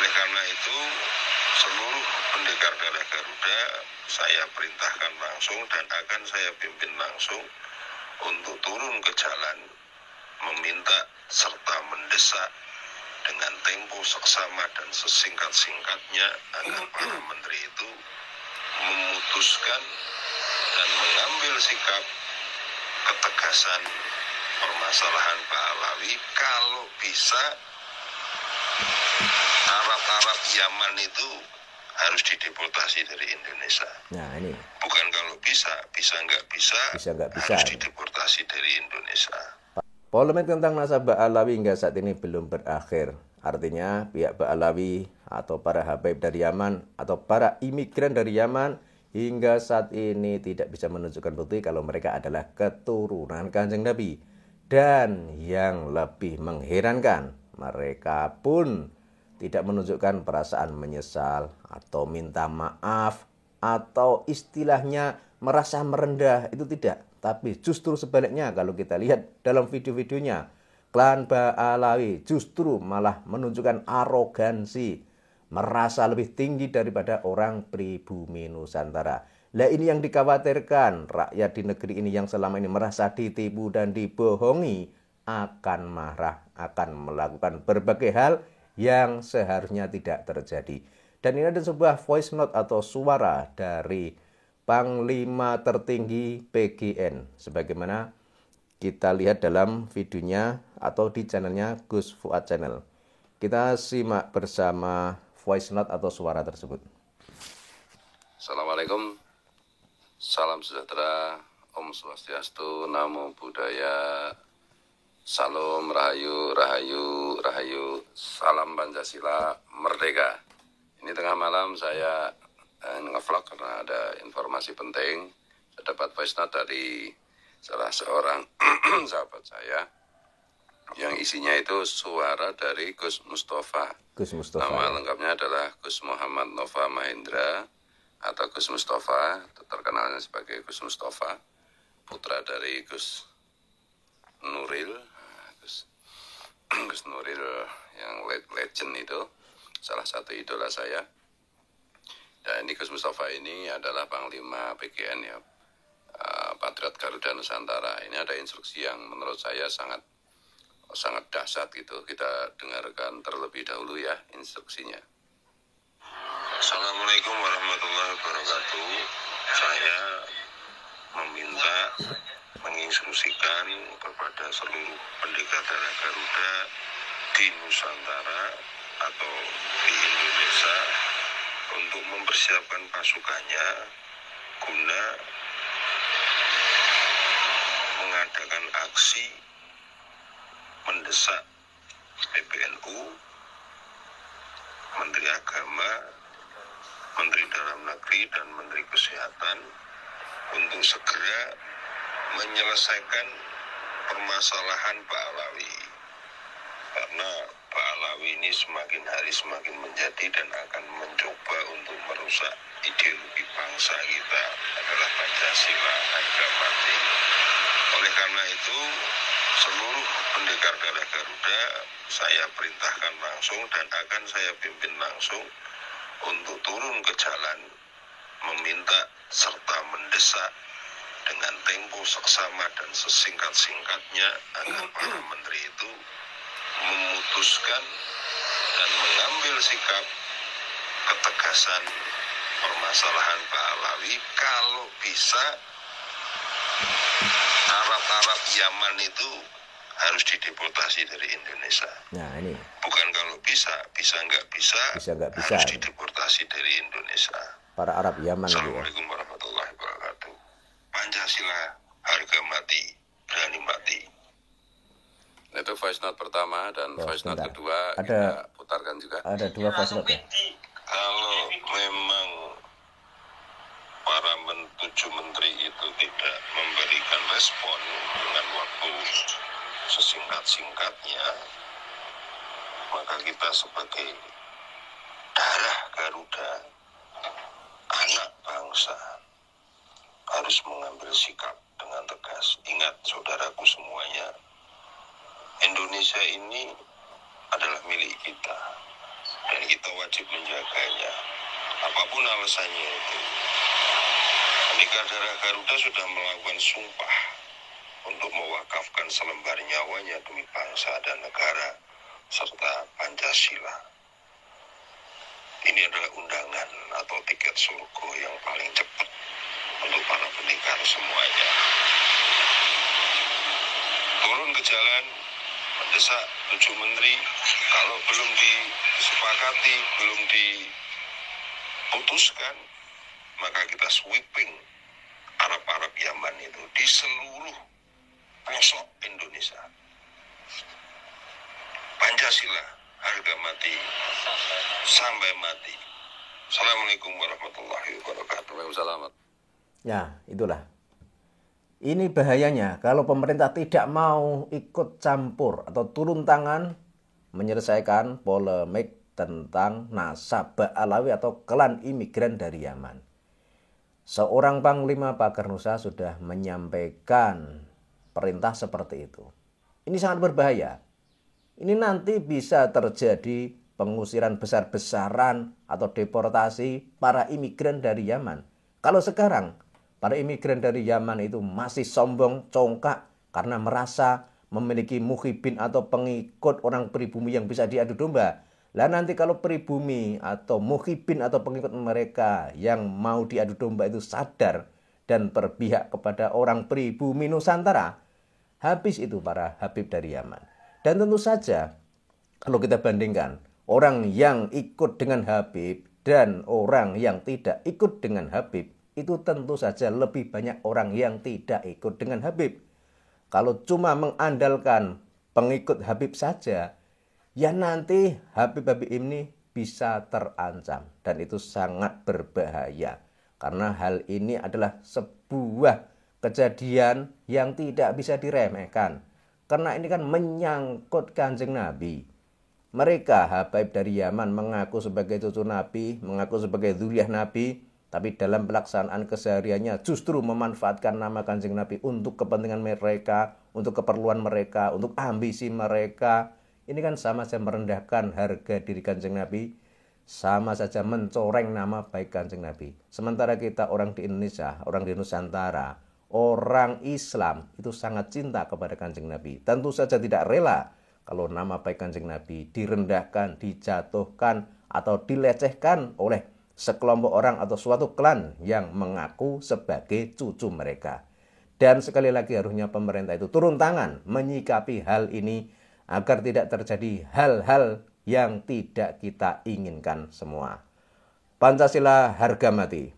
Oleh karena itu, seluruh pendekar darah Garuda saya perintahkan langsung dan akan saya pimpin langsung untuk turun ke jalan, meminta serta mendesak dengan tempo seksama dan sesingkat-singkatnya agar para menteri itu memutuskan dan mengambil sikap ketegasan permasalahan Pak Alawi. Kalau bisa Arab Yaman itu harus dideportasi dari Indonesia. Nah ini. Bukan kalau bisa nggak bisa, harus dideportasi dari Indonesia. Polemik tentang nasab Mbak Alawi hingga saat ini belum berakhir. Artinya pihak Mbak Alawi atau para habaib dari Yaman atau para imigran dari Yaman hingga saat ini tidak bisa menunjukkan bukti kalau mereka adalah keturunan Kanjeng Nabi. Dan yang lebih mengherankan, mereka pun tidak menunjukkan perasaan menyesal atau minta maaf atau istilahnya merasa merendah, itu tidak. Tapi justru sebaliknya kalau kita lihat dalam video-videonya, klan Ba'alawi justru malah menunjukkan arogansi, merasa lebih tinggi daripada orang pribumi Nusantara. Lah ini yang dikhawatirkan, rakyat di negeri ini yang selama ini merasa ditipu dan dibohongi akan marah, akan melakukan berbagai hal yang seharusnya tidak terjadi. Dan ini ada sebuah voice note atau suara dari Panglima tertinggi PGN, sebagaimana kita lihat dalam videonya atau di channelnya Gus Fuad Channel. Kita simak bersama voice note atau suara tersebut. Assalamualaikum, salam sejahtera, Om Swastiastu, Namo Buddhaya, Salam Rahayu, Rahayu, Rahayu, Salam Pancasila, Merdeka. Ini tengah malam saya nge-vlog karena ada informasi penting. Saya dapat voice note dari salah seorang sahabat saya yang isinya itu suara dari Gus Mustafa. Nama lengkapnya adalah Gus Muhammad Nova Mahendra atau Gus Mustafa, terkenalnya sebagai Gus Mustafa, putra dari Gus Nuril. Gus Nuril yang legend itu, salah satu idola saya. Dan ini Gus Mustafa ini adalah Panglima PGN ya, Patriot Garuda Nusantara. Ini ada instruksi yang menurut saya sangat dahsyat gitu. Kita dengarkan terlebih dahulu ya instruksinya. Assalamualaikum warahmatullahi wabarakatuh. Saya meminta menginstruksikan kepada seluruh pendekar darah Garuda di Nusantara atau di Indonesia untuk mempersiapkan pasukannya guna mengadakan aksi mendesak PBNU, Menteri Agama, Menteri Dalam Negeri dan Menteri Kesehatan untuk segera menyelesaikan permasalahan Pak Alawi, karena Pak Alawi ini semakin hari semakin menjadi dan akan mencoba untuk merusak ideologi bangsa kita adalah Pancasila harga mati. Oleh karena itu seluruh pendekar darah Garuda saya perintahkan langsung dan akan saya pimpin langsung untuk turun ke jalan, meminta serta mendesak dengan tempo seksama dan sesingkat-singkatnya agar para menteri itu memutuskan dan mengambil sikap ketegasan permasalahan Pak Alawi. Kalau bisa Arab Yaman itu harus dideportasi dari Indonesia. Nah ini. Bukan kalau bisa nggak bisa, harus dideportasi dari Indonesia. Para Arab Yaman. Assalamualaikum warahmatullahi wabarakatuh. Pancasila harga mati, berani mati. Itu voice note pertama dan voice note kedua kita putarkan juga. Ada dua voice note ya. Kalau memang para tujuh menteri itu tidak memberikan respon dengan waktu sesingkat-singkatnya, maka kita sebagai darah Garuda, anak bangsa, harus mengambil sikap dengan tegas. Ingat saudaraku semuanya, Indonesia ini adalah milik kita dan kita wajib menjaganya. Apapun alasannya itu. Andika Darah Garuda sudah melakukan sumpah untuk mewakafkan selembar nyawanya demi bangsa dan negara serta Pancasila. Ini adalah undangan atau tiket surga yang paling cepat untuk para pendekar semuanya. Turun ke jalan, mendesak 7 menteri, kalau belum disepakati, belum diputuskan, maka kita sweeping Arab-Arab Yaman itu di seluruh pelosok Indonesia. Pancasila, harga mati sampai mati. Assalamualaikum warahmatullahi wabarakatuh. Waalaikumsalam. Ya, itulah. Ini bahayanya kalau pemerintah tidak mau ikut campur atau turun tangan menyelesaikan polemik tentang nasabah Alawi atau klan imigran dari Yaman. Seorang Panglima Pagar Nusa sudah menyampaikan perintah seperti itu. Ini sangat berbahaya. Ini nanti bisa terjadi pengusiran besar-besaran atau deportasi para imigran dari Yaman. Kalau sekarang para imigran dari Yaman itu masih sombong, congkak karena merasa memiliki muhibin atau pengikut orang pribumi yang bisa diadu domba. Lah nanti kalau pribumi atau muhibin atau pengikut mereka yang mau diadu domba itu sadar dan berpihak kepada orang pribumi Nusantara, habis itu para Habib dari Yaman. Dan tentu saja kalau kita bandingkan orang yang ikut dengan Habib dan orang yang tidak ikut dengan Habib, itu tentu saja lebih banyak orang yang tidak ikut dengan Habib. Kalau cuma mengandalkan pengikut Habib saja, ya nanti Habib-Habib ini bisa terancam. Dan itu sangat berbahaya. Karena hal ini adalah sebuah kejadian yang tidak bisa diremehkan. Karena ini kan menyangkut Kanjeng Nabi. Mereka Habaib dari Yaman mengaku sebagai cucu Nabi, mengaku sebagai dzurriyyah Nabi, tapi dalam pelaksanaan kesehariannya justru memanfaatkan nama Kanjeng Nabi untuk kepentingan mereka, untuk keperluan mereka, untuk ambisi mereka. Ini kan sama saja merendahkan harga diri Kanjeng Nabi, sama saja mencoreng nama baik Kanjeng Nabi. Sementara kita orang di Indonesia, orang di Nusantara, orang Islam itu sangat cinta kepada Kanjeng Nabi. Tentu saja tidak rela kalau nama baik Kanjeng Nabi direndahkan, dijatuhkan, atau dilecehkan oleh sekelompok orang atau suatu klan yang mengaku sebagai cucu mereka. Dan sekali lagi harusnya pemerintah itu turun tangan menyikapi hal ini agar tidak terjadi hal-hal yang tidak kita inginkan semua. Pancasila harga mati.